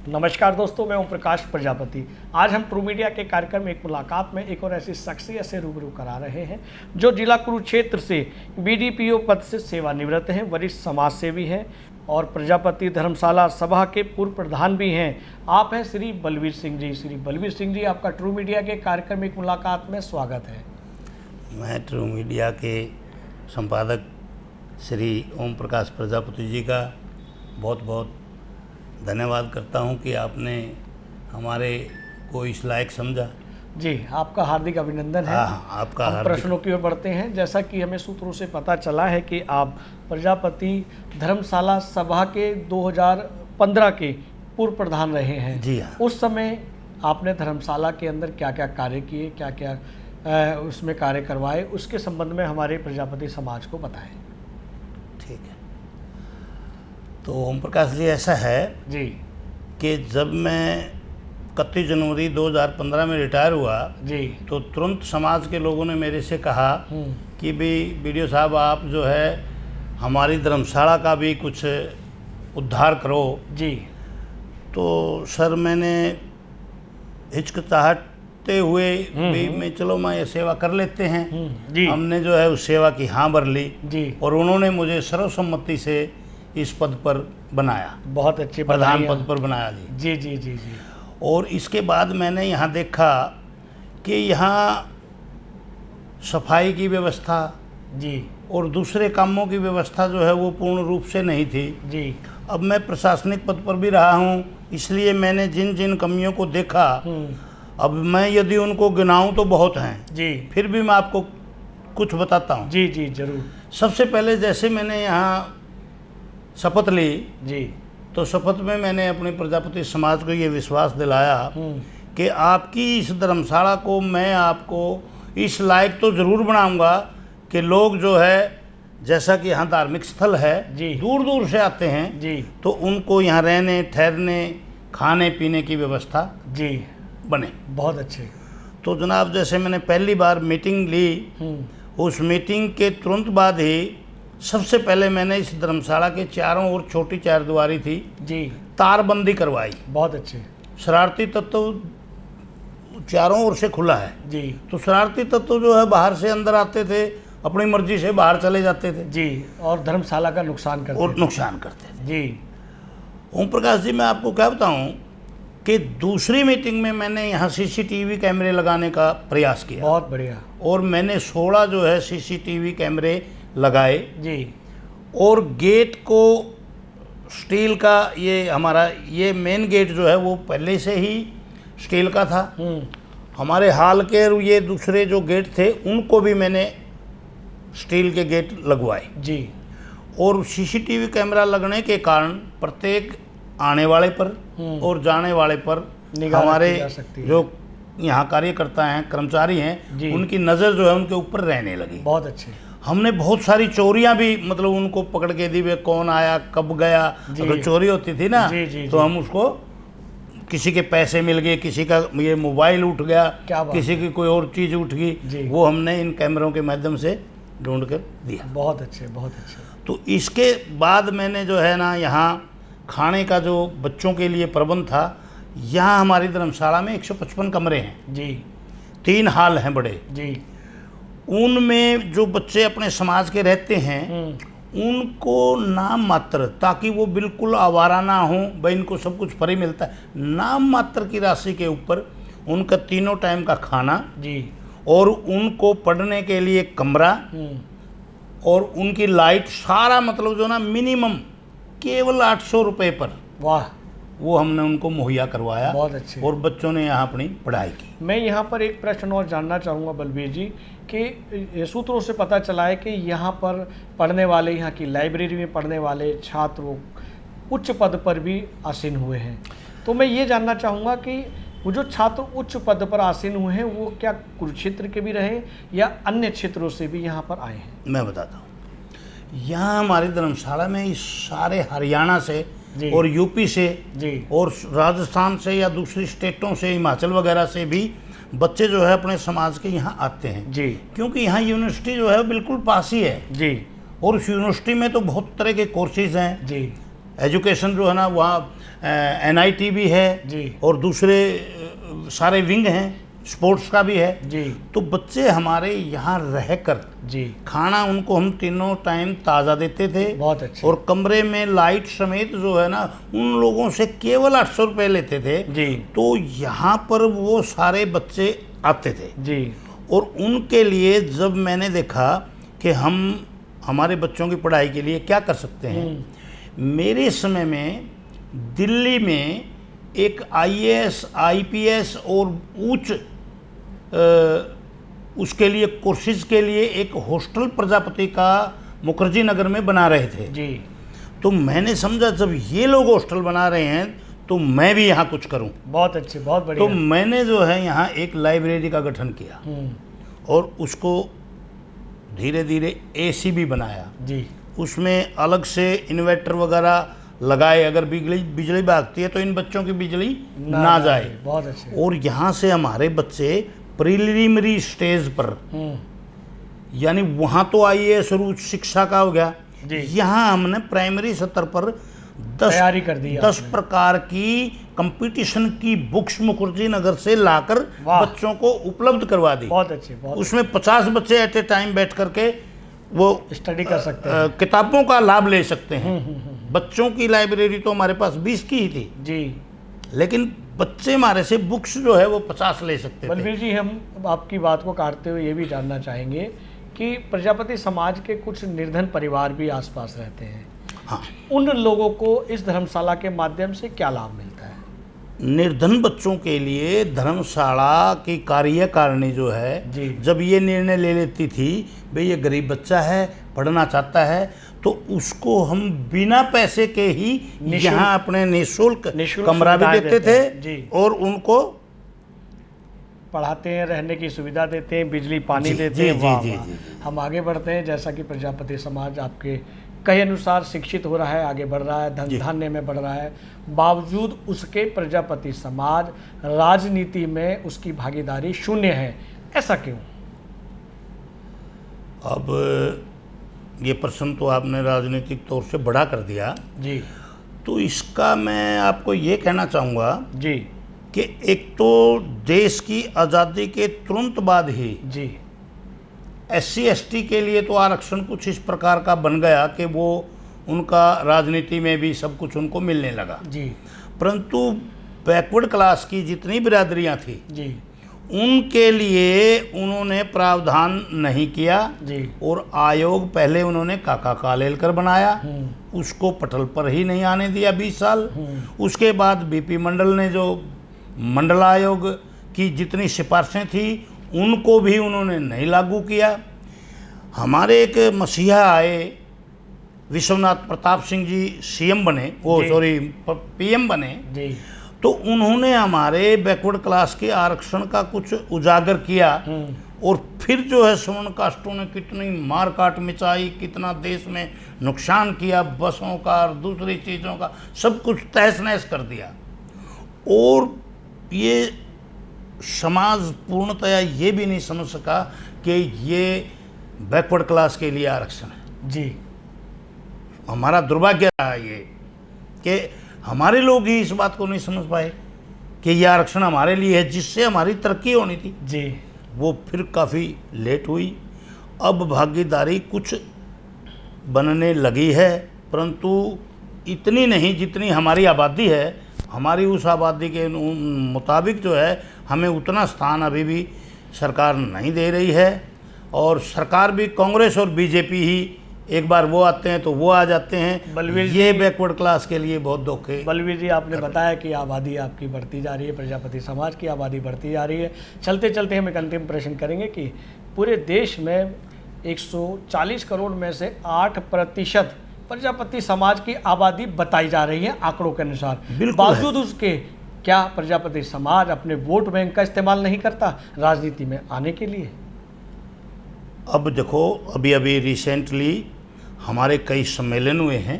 नमस्कार दोस्तों, मैं ओम प्रकाश प्रजापति। आज हम ट्रू मीडिया के कार्यक्रम एक मुलाकात में एक और ऐसी शख्सियत से रूबरू करा रहे हैं जो जिला कुरुक्षेत्र से बीडीपीओ पद से सेवानिवृत्त हैं, वरिष्ठ समाज सेवी हैं और प्रजापति धर्मशाला सभा के पूर्व प्रधान भी हैं। आप हैं श्री बलवीर सिंह जी। श्री बलवीर सिंह जी, आपका ट्रू मीडिया के कार्यक्रम एक मुलाकात में स्वागत है। मैं ट्रू मीडिया के संपादक श्री ओम प्रकाश प्रजापति जी का बहुत बहुत धन्यवाद करता हूं कि आपने हमारे को इस लायक समझा। जी, आपका हार्दिक अभिनंदन है। आपका हम प्रश्नों की ओर बढ़ते हैं। जैसा कि हमें सूत्रों से पता चला है कि आप प्रजापति धर्मशाला सभा के 2015 के पूर्व प्रधान रहे हैं। जी हाँ। उस समय आपने धर्मशाला के अंदर क्या क्या कार्य किए, क्या क्या उसमें कार्य करवाए, उसके संबंध में हमारे प्रजापति समाज को बताएं। ठीक है। तो ओम प्रकाश जी, ऐसा है जी कि जब मैं 31 जनवरी 2015 में रिटायर हुआ जी तो तुरंत समाज के लोगों ने मेरे से कहा कि भाई बीडीओ साहब, आप जो है हमारी धर्मशाला का भी कुछ उद्धार करो। जी। तो सर, मैंने हिचकिचाहते हुए भी मैं ये सेवा कर लेते हैं। जी। हमने जो है उस सेवा की हाँ भर ली जी। और उन्होंने मुझे सर्वसम्मति से इस पद पर बनाया, बहुत अच्छे प्रधान पद पर बनाया जी। जी जी जी जी। और इसके बाद मैंने यहाँ देखा कि यहाँ सफाई की व्यवस्था जी और दूसरे कामों की व्यवस्था जो है वो पूर्ण रूप से नहीं थी। जी। अब मैं प्रशासनिक पद पर भी रहा हूँ, इसलिए मैंने जिन जिन कमियों को देखा, अब मैं यदि उनको गिनाऊं तो बहुत हैं जी। फिर भी मैं आपको कुछ बताता हूँ। जी जी जरूर। सबसे पहले जैसे मैंने यहाँ शपथ ली जी। तो शपथ में मैंने अपने प्रजापति समाज को ये विश्वास दिलाया कि आपकी इस धर्मशाला को मैं आपको इस लायक तो ज़रूर बनाऊंगा कि लोग जो है, जैसा कि यहाँ धार्मिक स्थल है, दूर दूर से आते हैं जी, तो उनको यहाँ रहने ठहरने खाने पीने की व्यवस्था जी बने। बहुत अच्छे। तो जनाब, जैसे मैंने पहली बार मीटिंग ली, उस मीटिंग के तुरंत बाद ही सबसे पहले मैंने इस धर्मशाला के चारों ओर छोटी चारदीवारी थी जी, तारबंदी करवाई। बहुत अच्छे। शरारती तत्व चारों ओर से खुला है जी। तो शरारती तत्व जो है बाहर से अंदर आते थे, अपनी मर्जी से बाहर चले जाते थे जी, और धर्मशाला का नुकसान करते थे जी। ओम प्रकाश जी, मैं आपको क्या बताऊं कि दूसरी मीटिंग में मैंने यहाँ सीसीटीवी कैमरे लगाने का प्रयास किया। बहुत बढ़िया। और मैंने 16 जो है सीसीटीवी कैमरे लगाए जी। और गेट को स्टील का, ये हमारा ये मेन गेट जो है वो पहले से ही स्टील का था। हमारे हाल के ये दूसरे जो गेट थे उनको भी मैंने स्टील के गेट लगवाए जी। और सीसीटीवी कैमरा लगने के कारण प्रत्येक आने वाले पर और जाने वाले पर हमारे जो यहाँ कार्यकर्ता हैं, कर्मचारी हैं, उनकी नज़र जो है उनके ऊपर रहने लगी। बहुत अच्छे। हमने बहुत सारी चोरियां भी मतलब उनको पकड़ के दी, वे कौन आया कब गया। अगर चोरी होती थी ना तो हम उसको, किसी के पैसे मिल गए, किसी का ये मोबाइल उठ गया, किसी की कोई और चीज़ उठ गई, वो हमने इन कैमरों के माध्यम से ढूंढ कर दिया। बहुत अच्छे, बहुत अच्छे। तो इसके बाद मैंने जो है ना, यहाँ खाने का जो बच्चों के लिए प्रबंध था, यहाँ हमारी धर्मशाला में 155 कमरे हैं जी, 3 हाल हैं बड़े जी। उनमें जो बच्चे अपने समाज के रहते हैं उनको नाम मात्र, ताकि वो बिल्कुल आवारा ना हो, भाई इनको सब कुछ फ्री मिलता है, नाम मात्र की राशि के ऊपर उनका 3 टाइम का खाना जी, और उनको पढ़ने के लिए कमरा और उनकी लाइट, सारा मतलब जो ना मिनिमम केवल 800 रुपये पर, वाह, वो हमने उनको मुहैया करवाया। बहुत अच्छे। और बच्चों ने यहाँ अपनी पढ़ाई की। मैं यहाँ पर एक प्रश्न और जानना चाहूँगा बलवीर जी कि सूत्रों से पता चला है कि यहाँ पर पढ़ने वाले, यहाँ की लाइब्रेरी में पढ़ने वाले छात्र उच्च पद पर भी आसीन हुए हैं। तो मैं ये जानना चाहूँगा कि वो जो छात्र उच्च पद पर आसीन हुए हैं वो क्या कुरुक्षेत्र के भी रहे या अन्य क्षेत्रों से भी यहाँ पर आए हैं? मैं बताता हूँ। यहाँ हमारी धर्मशाला में इस सारे हरियाणा से और यूपी से और राजस्थान से या दूसरी स्टेटों से, हिमाचल वगैरह से भी बच्चे जो है अपने समाज के यहाँ आते हैं जी, क्योंकि यहाँ यूनिवर्सिटी जो है बिल्कुल पास ही है जी। और उस यूनिवर्सिटी में तो बहुत तरह के कोर्सेज हैं जी, एजुकेशन जो है ना वहाँ NIT भी है जी, और दूसरे सारे विंग हैं, स्पोर्ट्स का भी है जी, तो बच्चे हमारे यहाँ रहकर जी, खाना उनको हम तीनों टाइम ताज़ा देते थे बहुत अच्छे, और कमरे में लाइट समेत जो है ना उन लोगों से केवल 800 रुपये लेते थे। जी, तो यहाँ पर वो सारे बच्चे आते थे जी, और उनके लिए जब मैंने देखा कि हम हमारे बच्चों की पढ़ाई के लिए क्या कर सकते हैं, मेरे समय में दिल्ली में एक IAS IPS और उच्च उसके लिए कोर्सेज के लिए एक हॉस्टल प्रजापति का मुखर्जी नगर में बना रहे थे जी, तो मैंने समझा जब ये लोग हॉस्टल बना रहे हैं तो मैं भी यहाँ कुछ करूँ। बहुत अच्छे, बहुत तो बढ़िया। मैंने जो है यहाँ एक लाइब्रेरी का गठन किया और उसको धीरे धीरे AC भी बनाया, जी, उसमें अलग से इन्वर्टर वगैरह लगाए, अगर बिजली भागती है तो इन बच्चों की बिजली ना जाए। बहुत अच्छे। और यहाँ से हमारे बच्चे प्रीलिमिनरी स्टेज पर, यानी वहाँ तो IAS और उच्च शिक्षा का हो गया, यहाँ हमने प्राइमरी स्तर पर 10 तैयारी कर दी, 10 प्रकार की कंपटीशन की बुक्स मुखर्जी नगर से लाकर बच्चों को उपलब्ध करवा दी। बहुत अच्छे, बहुत उसमें 50 बच्चे एट ए टाइम बैठ करके वो स्टडी कर सकते हैं, किताबों का लाभ ले सकते हैं। बच्चों की लाइब्रेरी तो हमारे पास 20 की ही थी जी, लेकिन बच्चे हमारे से बुक्स जो है वो 50 ले सकते थे। बलवीर जी, हम आपकी बात को काटते हुए ये भी जानना चाहेंगे कि प्रजापति समाज के कुछ निर्धन परिवार भी आसपास रहते हैं, हाँ, उन लोगों को इस धर्मशाला के माध्यम से क्या लाभ मिलता है? निर्धन बच्चों के लिए धर्मशाला की कार्यकारिणी जो है जी, जब ये निर्णय ले लेती थी भाई ये गरीब बच्चा है पढ़ना चाहता है तो उसको हम बिना पैसे के ही यहाँ अपने निःशुल्क कमरा भी देते थे और उनको पढ़ाते हैं, रहने की सुविधा देते हैं, बिजली पानी देते हैं। वाह वाह। हम आगे बढ़ते हैं, जैसा कि प्रजापति समाज आपके कहे अनुसार शिक्षित हो रहा है, आगे बढ़ रहा है, धन धान्य में बढ़ रहा है, बावजूद उसके प्रजापति समाज राजनीति में उसकी भागीदारी शून्य है, ऐसा क्यों? अब ये प्रश्न तो आपने राजनीतिक तौर से बड़ा कर दिया जी, तो इसका मैं आपको ये कहना चाहूँगा जी कि एक तो देश की आज़ादी के तुरंत बाद ही जी SC ST के लिए तो आरक्षण कुछ इस प्रकार का बन गया कि वो उनका राजनीति में भी सब कुछ उनको मिलने लगा जी, परंतु बैकवर्ड क्लास की जितनी बिरादरियां थी जी, उनके लिए उन्होंने प्रावधान नहीं किया जी, और आयोग पहले उन्होंने काका कालेलकर बनाया, उसको पटल पर ही नहीं आने दिया 20 साल। उसके बाद BP मंडल ने जो मंडल आयोग की जितनी सिफारिशें थी उनको भी उन्होंने नहीं लागू किया। हमारे एक मसीहा आए, विश्वनाथ प्रताप सिंह जी CM बने, वो सॉरी PM बने जी, तो उन्होंने हमारे बैकवर्ड क्लास के आरक्षण का कुछ उजागर किया और फिर जो है सवर्ण कास्टों ने कितनी मार काट मचाई, कितना देश में नुकसान किया, बसों का और दूसरी चीज़ों का सब कुछ तहस नहस कर दिया। और ये समाज पूर्णतया ये भी नहीं समझ सका कि ये बैकवर्ड क्लास के लिए आरक्षण है। जी, हमारा दुर्भाग्य रहा ये कि हमारे लोग ही इस बात को नहीं समझ पाए कि ये आरक्षण हमारे लिए है जिससे हमारी तरक्की होनी थी। जी, वो फिर काफ़ी लेट हुई। अब भागीदारी कुछ बनने लगी है परंतु इतनी नहीं जितनी हमारी आबादी है। हमारी उस आबादी के मुताबिक जो है हमें उतना स्थान अभी भी सरकार नहीं दे रही है और सरकार भी कांग्रेस और BJP ही एक बार वो आते हैं तो वो आ जाते हैं। बलवीर ये बैकवर्ड क्लास के लिए बहुत दुख है। बलवीर जी, आपने बताया कि आबादी आपकी बढ़ती जा रही है, प्रजापति समाज की आबादी बढ़ती जा रही है। चलते चलते हम एक अंतिम प्रश्न करेंगे कि पूरे देश में 140 करोड़ में से 8% प्रजापति समाज की आबादी बताई जा रही है आंकड़ों के अनुसार। बावजूद उसके क्या प्रजापति समाज अपने वोट बैंक का इस्तेमाल नहीं करता राजनीति में आने के लिए? अब देखो, अभी अभी रिसेंटली हमारे कई सम्मेलन हुए हैं।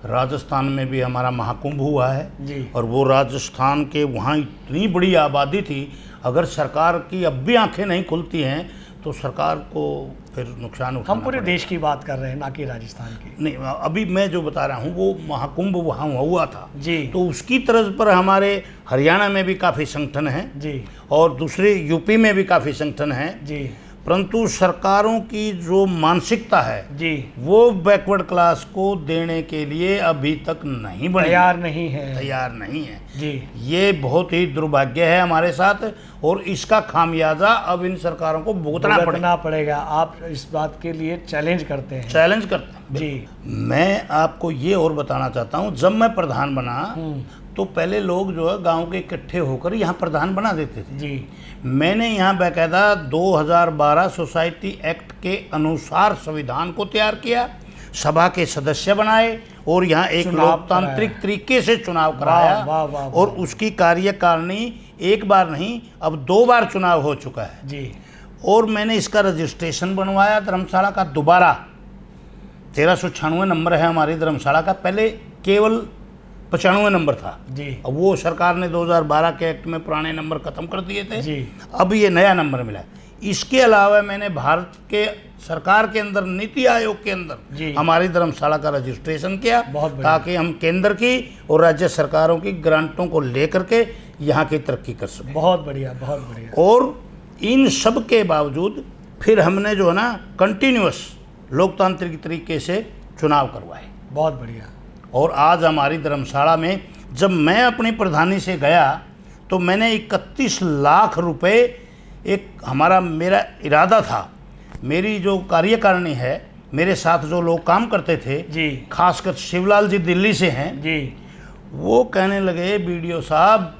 राजस्थान में भी हमारा महाकुंभ हुआ है जी, और वो राजस्थान के वहाँ इतनी बड़ी आबादी थी, अगर सरकार की अब भी आंखें नहीं खुलती हैं तो सरकार को फिर नुकसान उठाना हम पूरे पड़ेगा। देश की बात कर रहे हैं, ना कि राजस्थान की। नहीं, अभी मैं जो बता रहा हूँ वो महाकुंभ वहाँ हुआ था जी। तो उसकी तर्ज पर हमारे हरियाणा में भी काफ़ी संगठन हैं जी। और दूसरे यूपी में भी काफ़ी संगठन हैं जी। परंतु सरकारों की जो मानसिकता है जी वो बैकवर्ड क्लास को देने के लिए अभी तक नहीं बनी, तैयार नहीं है। तैयार नहीं है। जी। ये बहुत ही दुर्भाग्य है हमारे साथ और इसका खामियाजा अब इन सरकारों को भुगतना पड़ेगा। आप इस बात के लिए चैलेंज करते हैं? चैलेंज करते हैं जी। मैं आपको ये और बताना चाहता हूँ, जब मैं प्रधान बना तो पहले लोग जो है गांव के इकट्ठे होकर यहाँ प्रधान बना देते थे। जी। मैंने यहाँ बाकायदा 2012 सोसाइटी एक्ट के अनुसार संविधान को तैयार किया, सभा के सदस्य बनाए और यहाँ एक लोकतांत्रिक तरीके से चुनाव कराया। वाह, वाह, वाह, और उसकी कार्यकारिणी एक बार नहीं अब 2 बार चुनाव हो चुका है। जी। और मैंने इसका रजिस्ट्रेशन बनवाया धर्मशाला का दोबारा। 1396 नंबर है हमारी धर्मशाला का, पहले केवल 95 नंबर था जी। अब वो सरकार ने 2012 के एक्ट में पुराने नंबर खत्म कर दिए थे जी। अब ये नया नंबर मिला है। इसके अलावा मैंने भारत के सरकार के अंदर नीति आयोग के अंदर हमारी धर्मशाला का रजिस्ट्रेशन किया ताकि हम केंद्र की और राज्य सरकारों की ग्रांटों को लेकर के यहाँ की तरक्की कर सकें। बहुत बढ़िया, बहुत बढ़िया। और इन सब के बावजूद फिर हमने जो है ना कंटिन्यूअस लोकतांत्रिक तरीके से चुनाव करवाए। बहुत बढ़िया। और आज हमारी धर्मशाला में जब मैं अपनी प्रधानी से गया तो मैंने 31 लाख रुपए मेरा इरादा था, मेरी जो कार्यकारिणी है, मेरे साथ जो लोग काम करते थे जी, खासकर शिवलाल जी दिल्ली से हैं जी, वो कहने लगे बीडीओ साहब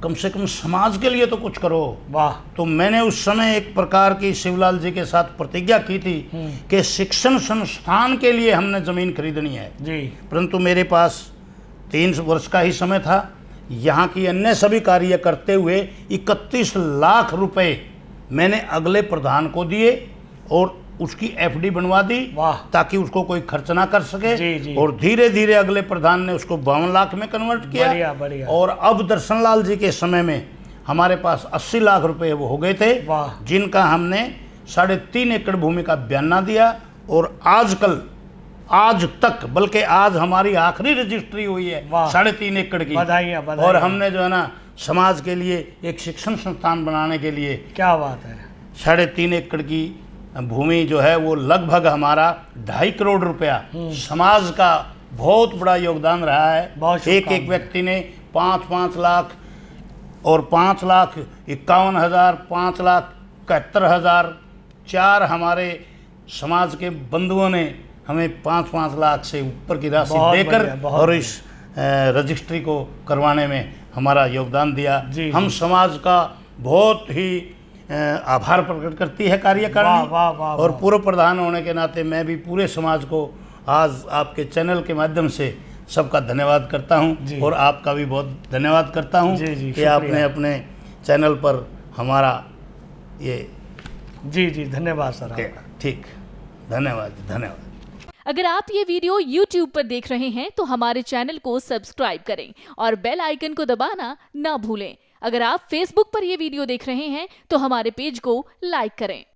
कम से कम समाज के लिए तो कुछ करो। वाह। तो मैंने उस समय एक प्रकार की शिवलाल जी के साथ प्रतिज्ञा की थी कि शिक्षण संस्थान के लिए हमने ज़मीन खरीदनी है जी। परंतु मेरे पास 3 वर्ष का ही समय था। यहाँ की अन्य सभी कार्य करते हुए 31 लाख रुपए मैंने अगले प्रधान को दिए और उसकी एफडी बनवा दी ताकि उसको कोई खर्च ना कर सके। जी, जी। और धीरे धीरे अगले प्रधान ने उसको 52 लाख में कन्वर्ट किया। बढ़िया, बढ़िया। और अब दर्शन लाल जी के समय में हमारे पास 80 लाख रुपए वो हो गए थे जिनका हमने 3.5 एकड़ भूमि का बयाना दिया। और आज तक बल्कि आज हमारी आखिरी रजिस्ट्री हुई है 3.5 एकड़ की। बधाइयाँ, बधाइयाँ। और हमने जो है ना समाज के लिए एक शिक्षण संस्थान बनाने के लिए, क्या बात है, 3.5 एकड़ की भूमि जो है वो लगभग हमारा 2.5 करोड़ रुपया समाज का बहुत बड़ा योगदान रहा है। एक व्यक्ति ने 5 लाख और 5,51,000, 5,71,000, 4 हमारे समाज के बंधुओं ने हमें 5 लाख से ऊपर की राशि देकर और इस रजिस्ट्री को करवाने में हमारा योगदान दिया। हम समाज का बहुत ही आभार प्रकट करती है कार्यकारिणी। और पूर्व प्रधान होने के नाते मैं भी पूरे समाज को आज आपके चैनल के माध्यम से सबका धन्यवाद करता हूं और आपका भी बहुत धन्यवाद करता हूं कि आपने अपने चैनल पर हमारा ये। जी जी, धन्यवाद सर। ठीक, धन्यवाद, धन्यवाद। अगर आप ये वीडियो YouTube पर देख रहे हैं तो हमारे चैनल को सब्सक्राइब करें और बेल आइकन को दबाना ना भूलें। अगर आप Facebook पर ये वीडियो देख रहे हैं तो हमारे पेज को लाइक करें।